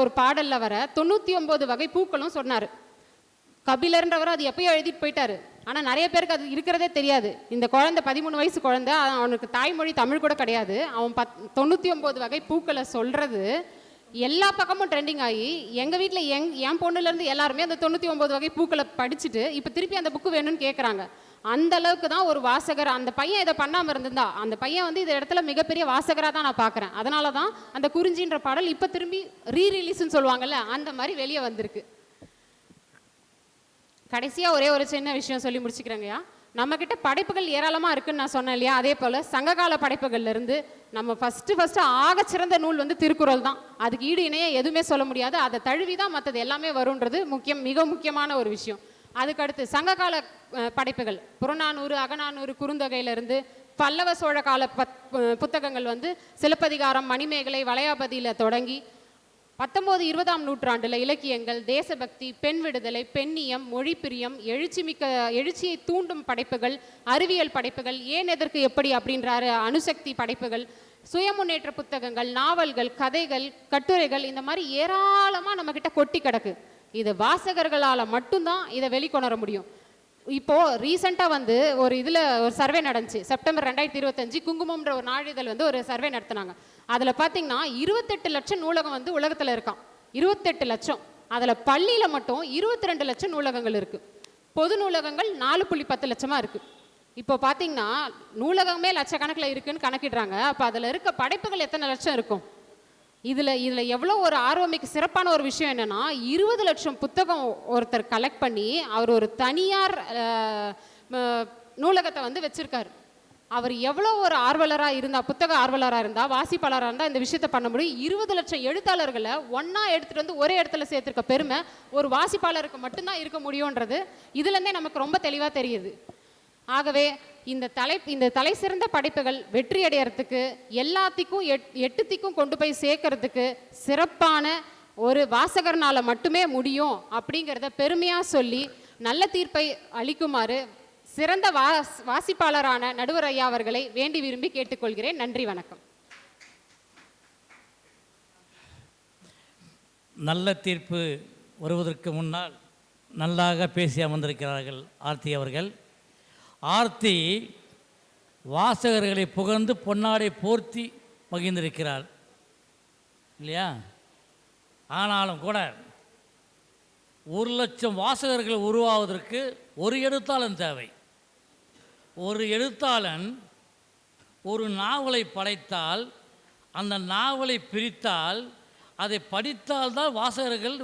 ஒரு பாடல்ல வர 99 வகை பூக்களும் சொன்னாரு. கபிலர்ன்றவர் அது எப்பயோ எழுதிட்டு போயிட்டாரு. ஆனா நிறைய பேருக்கு அது இருக்கிறதே தெரியாது. இந்த குழந்தை 13 வயசு குழந்தை, அவனுக்கு தாய்மொழி தமிழ் கூட கிடையாது. அவன் 99 வகை பூக்களை சொல்றது எல்லா பக்கமும் ட்ரெண்டிங் ஆகி எங்க வீட்டில் என் பொண்ணுல இருந்து எல்லாருமே அந்த 99 வகை பூக்களை படிச்சுட்டு இப்ப திருப்பி அந்த புக்கு வேணும்னு கேட்குறாங்க. அந்த அளவுக்கு தான் ஒரு வாசகர். அந்த பையன் இதை பண்ணாம இருந்திருந்தா அந்த பையன் வந்து இந்த இடத்துல மிகப்பெரிய வாசகராக தான் நான் பார்க்குறேன். அதனால தான் அந்த குறிஞ்சின்ற பாடல் இப்போ திரும்பி ரீரிலீஸ்ன்னு சொல்லுவாங்கல்ல, அந்த மாதிரி வெளியே வந்திருக்கு. கடைசியாக ஒரே ஒரு சின்ன விஷயம் சொல்லி முடிச்சுக்கிறேங்கய்யா. நம்மக்கிட்ட படைப்புகள் ஏராளமாக இருக்குன்னு நான் சொன்னேன் இல்லையா? அதே போல் சங்ககால படைப்புகள்லேருந்து நம்ம ஃபஸ்ட்டு ஆகச்சிறந்த நூல் வந்து திருக்குறள் தான். அதுக்கு ஈடு இணைய எதுவுமே சொல்ல முடியாது. அதை தழுவி தான் மற்றது எல்லாமே வருன்றது மிக முக்கியமான ஒரு விஷயம். அதுக்கடுத்து சங்ககால படைப்புகள் புறநானூறு, அகநானூறு, குறுந்தொகையிலிருந்து பல்லவ சோழ கால புத்தகங்கள் வந்து சிலப்பதிகாரம், மணிமேகலை, வளையாபதியில் தொடங்கி 19, 20ஆம் நூற்றாண்டில் இலக்கியங்கள், தேசபக்தி, பெண் விடுதலை, பெண்ணியம், மொழி பிரியம், எழுச்சியை தூண்டும் படைப்புகள், அறிவியல் படைப்புகள், ஏன் எதற்கு எப்படி அப்படின்றாரு அணுசக்தி படைப்புகள், சுயமுன்னேற்ற புத்தகங்கள், நாவல்கள், கதைகள், கட்டுரைகள், இந்த மாதிரி ஏராளமாக நம்மக்கிட்ட கொட்டி கிடக்கு. இது வாசகர்களால் மட்டும்தான் இதை வெளிக்கொணர முடியும். இப்போது ரீசெண்டாக வந்து ஒரு சர்வே நடந்துச்சு. செப்டம்பர் 2025 குங்குமம்ன்ற ஒரு நாளிதழ் வந்து ஒரு சர்வே நடத்தினாங்க. அதில் பார்த்தீங்கன்னா 28 லட்சம் நூலகம் வந்து உலகத்தில் இருக்கான். 28 லட்சம். அதில் பள்ளியில் மட்டும் 22 லட்சம் நூலகங்கள் இருக்குது. பொது நூலகங்கள் 4.10 லட்சமாக இருக்குது. இப்போ பார்த்தீங்கன்னா நூலகமே லட்சக்கணக்கில் இருக்குன்னு கணக்கிடுறாங்க. அப்போ அதில் இருக்க படைப்புகள் எத்தனை லட்சம் இருக்கும்? இதில் எவ்வளோ ஒரு ஆர்வமிக்கு சிறப்பான ஒரு விஷயம் என்னென்னா, 20 லட்சம் புத்தகம் ஒருத்தர் கலெக்ட் பண்ணி அவர் ஒரு தனியார் நூலகத்தை வந்து வச்சுருக்காரு. அவர் எவ்வளோ ஒரு ஆர்வலராக இருந்தால், புத்தக ஆர்வலராக இருந்தால், வாசிப்பாளராக இருந்தால் இந்த விஷயத்தை பண்ண முடியும். 20 லட்சம் எழுத்தாளர்களை ஒன்றா எடுத்துகிட்டு வந்து ஒரே இடத்துல சேர்த்துருக்க பெருமை ஒரு வாசிப்பாளருக்கு மட்டும்தான் இருக்க முடியுன்றது இதுலேருந்தே நமக்கு ரொம்ப தெளிவாக தெரியுது. ஆகவே இந்த தலை சிறந்த படைப்புகள் வெற்றி அடையறதுக்கு எல்லாத்துக்கும் எட்டுத்திக்கும் கொண்டு போய் சேர்க்கறதுக்கு சிறப்பான ஒரு வாசகர்னால மட்டுமே முடியும் அப்படிங்கிறத பெருமையாக சொல்லி நல்ல தீர்ப்பை அளிக்குமாறு சிறந்த வாசிப்பாளரான நடுவர் ஐயா அவர்களை வேண்டி விரும்பி கேட்டுக்கொள்கிறேன். நன்றி, வணக்கம். நல்ல தீர்ப்பு வருவதற்கு முன்னால் நல்லாக பேசி அமர்ந்திருக்கிறார்கள் ஆர்த்தி அவர்கள். ஆர்த்தி வாசகர்களை புகழ்ந்து பொன்னாடை போர்த்தி மகிழ்ந்திருக்கிறார் இல்லையா? ஆனாலும் கூட 1 லட்சம் வாசகர்கள் உருவாவதற்கு ஒரு எழுத்தாளன் தேவை. ஒரு எழுத்தாளன் ஒரு நாவலை படைத்தால், அந்த நாவலை பிரித்தால், அதை படித்தால்தான் வாசகர்கள்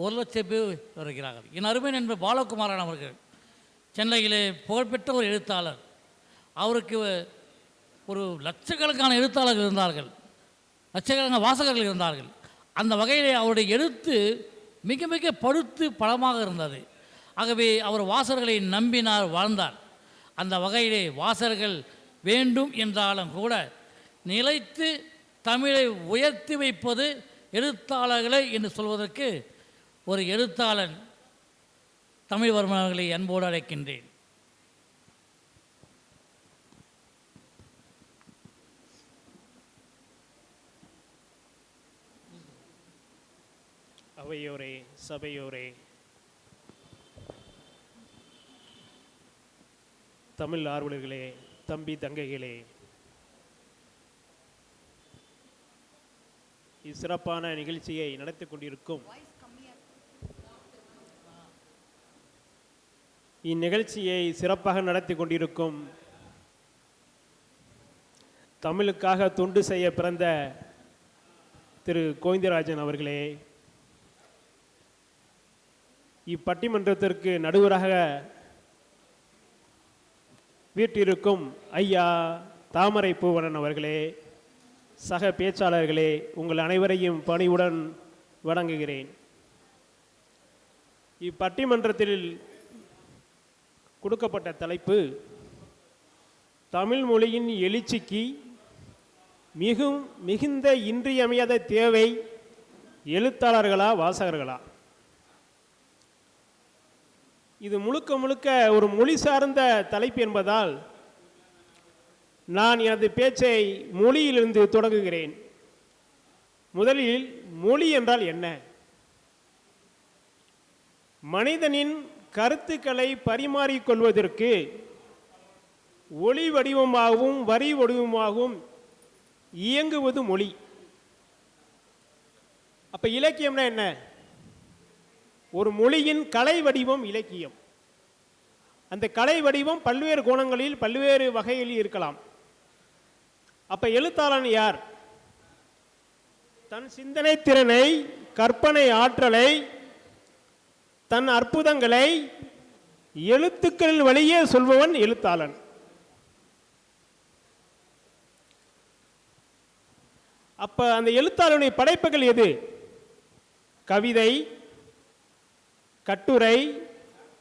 1 லட்சம் பேர் வருகிறார்கள். என் அருமை நண்பர் பாலகுமாரன் அவர்கள் சென்னையிலே புகழ்பெற்ற ஒரு எழுத்தாளர். அவருக்கு ஒரு லட்சக்கணக்கான எழுத்தாளர்கள் இருந்தார்கள், லட்சக்கணக்கான வாசகர்கள் இருந்தார்கள். அந்த வகையிலே அவருடைய எழுத்து மிக மிக படுத்து பலமாக இருந்தது. ஆகவே அவர் வாசகர்களை நம்பினார், வாழ்ந்தார். அந்த வகையிலே வாசகர்கள் வேண்டும் என்றாலும் கூட நிலைத்து தமிழை உயர்த்தி வைப்பது எழுத்தாளர்களை என்று சொல்வதற்கு ஒரு எழுத்தாளன் தமிழ்வர்மன் அவர்களை அன்போடு அழைக்கின்றேன். அவையோரே, சபையோரே, தமிழ் ஆர்வலர்களே, தம்பி தங்கைகளே, இச்சிறப்பான நிகழ்ச்சியை நடத்தி கொண்டிருக்கும் இந்நிகழ்ச்சியை சிறப்பாக நடத்தி கொண்டிருக்கும் தமிழுக்காக தொண்டு செய்ய பிறந்த திரு கோவிந்தராஜன் அவர்களே, இப்பட்டிமன்றத்திற்கு நடுவராக வீட்டிருக்கும் ஐயா தாமரை பூவனன் அவர்களே, சக பேச்சாளர்களே, உங்கள் அனைவரையும் பணிவுடன் வணங்குகிறேன். இப்பட்டிமன்றத்தில் கொடுக்கப்பட்ட தலைப்பு தமிழ் மொழியின் எழுச்சிக்கு மிகுந்த இன்றியமையாத தேவை எழுத்தாளர்களா வாசகர்களா? இது முழுக்க முழுக்க ஒரு மொழி சார்ந்த தலைப்பு என்பதால் நான் எனது பேச்சை மொழியிலிருந்து தொடங்குகிறேன். முதலில் மொழி என்றால் என்ன? மனிதனின் கருத்துக்களை பரிமாறிக்கொள்வதற்கு ஒளி வடிவமாகவும் வரி வடிவமாகவும் இயங்குவது மொழி. அப்ப இலக்கியம்னா என்ன? ஒரு மொழியின் கலை வடிவம் இலக்கியம். அந்த கலை வடிவம் பல்வேறு கோணங்களில் பல்வேறு வகைகளில் இருக்கலாம். அப்ப எழுத்தாளன் யார்? தன் சிந்தனை திறனை, கற்பனை ஆற்றலை, தன் அற்புதங்களை எழுத்துக்களின் வழியே சொல்பவன் எழுத்தாளன். அப்ப அந்த எழுத்தாளனுடைய படைப்புகள் எது? கவிதை, கட்டுரை,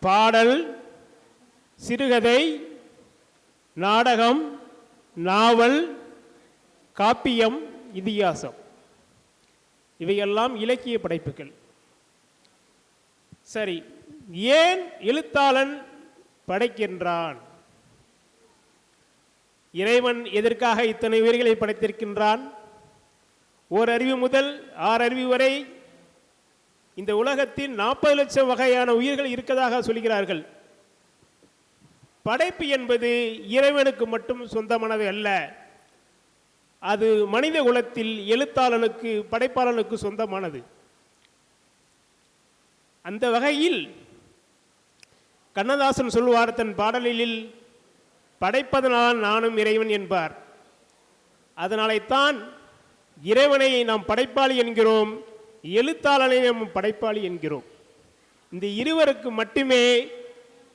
பாடல், சிறுகதை, நாடகம், நாவல், காப்பியம், இதிகாசம், இவையெல்லாம் இலக்கிய படைப்புகள். சரி, ஏன் எழுத்தாளன் படைக்கின்றான்? இறைவன் எதற்காக இத்தனை உயிர்களை படைத்திருக்கின்றான்? ஓர் அறிவு முதல் 6 அறிவு வரை இந்த உலகத்தில் 40 லட்சம் வகையான உயிர்கள் இருக்கதாக சொல்கிறார்கள். படைப்பு என்பது இறைவனுக்கு மட்டும் சொந்தமானது அல்ல. அது மனித குலத்தில் எழுத்தாளனுக்கு, படைப்பாளனுக்கு சொந்தமானது. அந்த வகையில் கண்ணதாசன் சொல்வார் தன் பாடலில், படைப்பதனால் நானும் இறைவன் என்பார். அதனால்தான் இறைவனை நாம் படைப்பாளி என்கிறோம், எழுத்தாளனை நாம் படைப்பாளி என்கிறோம். இந்த இருவருக்கு மட்டுமே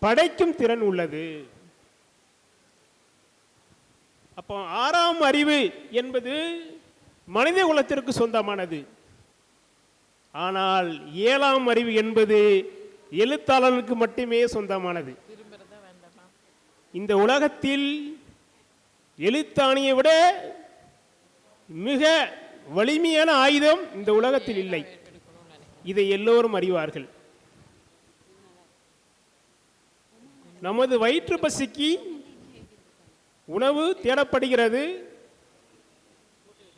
படைக்கும் திறன் உள்ளது. அப்போ 6ஆம் அறிவு என்பது மனித குலத்திற்கு சொந்தமானது. ஆனால் 7ஆம் அறிவு என்பது எழுத்தாளனுக்கு மட்டுமே சொந்தமானது. இந்த உலகத்தில் எழுத்தாணியை விட மிக வலிமையான ஆயுதம் இந்த உலகத்தில் இல்லை. இதை எல்லோரும் அறிவார்கள். நமது வயிற்று பசிக்கு உணவு தேடப்படுகிறது,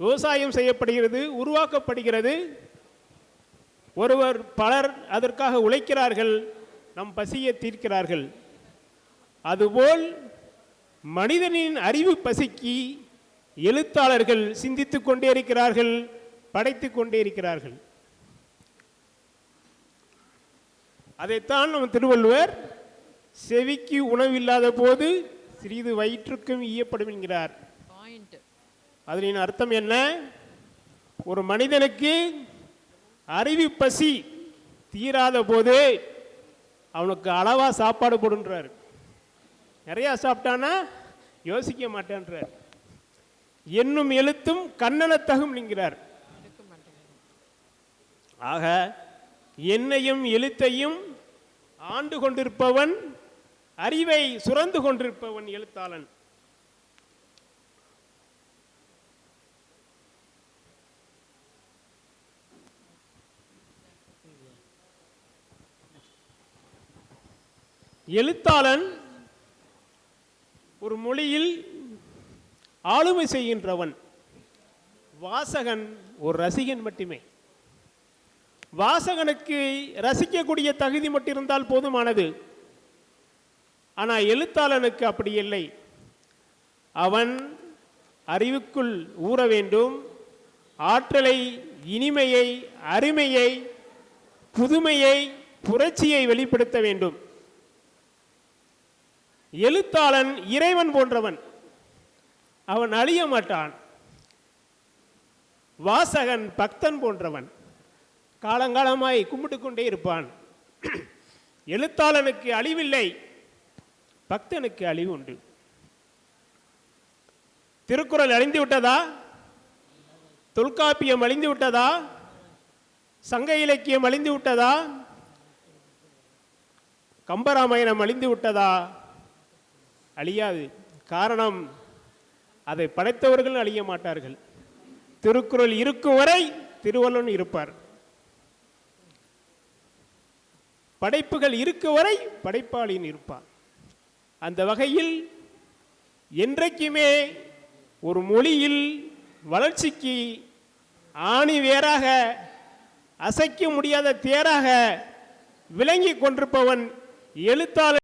விவசாயம் செய்யப்படுகிறது, உருவாக்கப்படுகிறது. பலர் அதற்காக உழைக்கிறார்கள், நம் பசியை தீர்க்கிறார்கள். அதுபோல் மனிதனின் அறிவு பசிக்கு எழுத்தாளர்கள் சிந்தித்துக் கொண்டே இருக்கிறார்கள், படைத்துக் கொண்டே இருக்கிறார்கள். அதைத்தான் நம் திருவள்ளுவர் செவிக்கு உணவில்லாத போது சிறிது வயிற்றுக்கும் ஈயப்படும் என்கிறார். அதனின் அர்த்தம் என்ன? ஒரு மனிதனுக்கு அறிவு பசி தீராத போது அவனுக்கு அளவா சாப்பாடு போடுன்றார். நிறையா சாப்பிட்டானா யோசிக்க மாட்டேன்றார். என்னும் எழுத்தும் கண்ணனத்தகும் என்கிறார். ஆக என்னையும் எழுத்தையும் ஆண்டு கொண்டிருப்பவன், அறிவை சுரந்து கொண்டிருப்பவன் எழுத்தாளன். எழுத்தாளன் ஒரு மொழியில் ஆளுமை செய்கின்றவன். வாசகன் ஒரு ரசிகன் மட்டுமே. வாசகனுக்கு ரசிக்கக்கூடிய தகுதி மட்டும் இருந்தால் போதுமானது. ஆனால் எழுத்தாளனுக்கு அப்படி இல்லை. அவன் அறிவுக்குள் ஊற வேண்டும். ஆற்றலை, இனிமையை, அருமையை, புதுமையை, புரட்சியை வெளிப்படுத்த வேண்டும். எழுத்தாளன் இறைவன் போன்றவன். அவன் அழிய மாட்டான். வாசகன் பக்தன் போன்றவன். காலங்காலமாய் கும்பிட்டு கொண்டே இருப்பான். எழுத்தாளனுக்கு அழிவில்லை, பக்தனுக்கு அழிவு உண்டு. திருக்குறள் அழிந்து விட்டதா? தொல்காப்பியம் அழிந்து விட்டதா? சங்க இலக்கியம் அழிந்து விட்டதா? கம்பராமாயணம் அழிந்து விட்டதா? அழியாது. காரணம், அதை படைத்தவர்கள் அழிய மாட்டார்கள். திருக்குறள் இருக்கும் வரை திருவள்ளுவன் இருப்பார். படைப்புகள் இருக்கும் வரை படைப்பாளியின் இருப்பார். அந்த வகையில் என்றைக்குமே ஒரு மொழியில் வளர்ச்சிக்கு ஆணி வேராக அசைக்க முடியாத தேராக விளங்கி கொண்டிருப்பவன் எழுத்தாளர்.